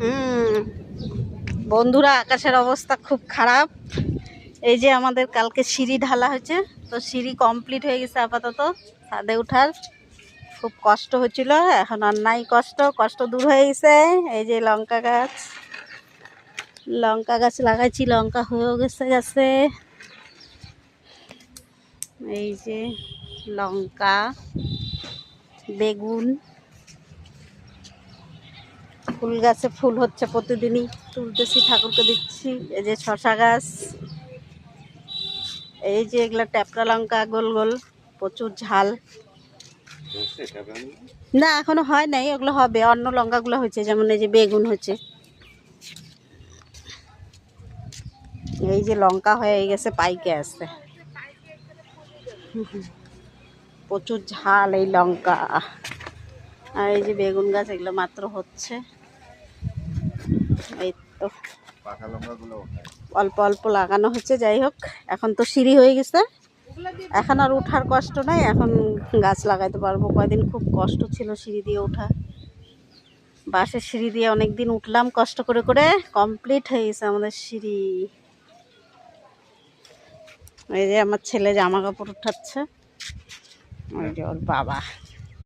হুম বন্ধুরা, আকাশের অবস্থা খুব খারাপ। এই যে আমাদের কালকে সিঁড়ি ঢালা হয়েছে, তো সিঁড়ি কমপ্লিট হয়ে গেছে। আপাতত ছাদে ওঠার খুব কষ্ট হচ্ছিল, এখন আর নাই কষ্ট, কষ্ট দূর হয়ে গেছে। এই যে লঙ্কা গাছ লাগাইছি, লঙ্কা হয়েও গেছে গাছে। এই যে লঙ্কা, বেগুন, ফুল গাছে ফুল হচ্ছে, প্রতিদিনই তুলতেছি, ঠাকুরকে দিচ্ছি। এই যে শশা গাছ, এই যে এগুলা ট্যাপরা লঙ্কা, গোল গোল, প্রচুর ঝাল। না এখনো হয় নাই, ওগুলো হবে। অন্য লঙ্কাগুলো হয়েছে, যেমন এই যে বেগুন হচ্ছে। এই যে লঙ্কা হয়ে গেছে, পাইকে আসছে, প্রচুর ঝাল এই লঙ্কা। আর এই যে বেগুন গাছ, এগুলো মাত্র হচ্ছে। এই তো অল্প অল্প লাগানো হচ্ছে। যাই হোক, এখন তো সিঁড়ি হয়ে গেছে, এখন আর উঠার কষ্ট নাই, এখন গাছ লাগাইতে পারবো। কয়দিন খুব কষ্ট ছিল সিঁড়ি দিয়ে ওঠা, বাঁশের সিঁড়ি দিয়ে অনেক দিন উঠলাম কষ্ট করে করে, কমপ্লিট হয়ে গেছে আমাদের সিঁড়ি। এই যে আমার ছেলে জামা কাপড় উঠাচ্ছে, ওই যে ওর বাবা।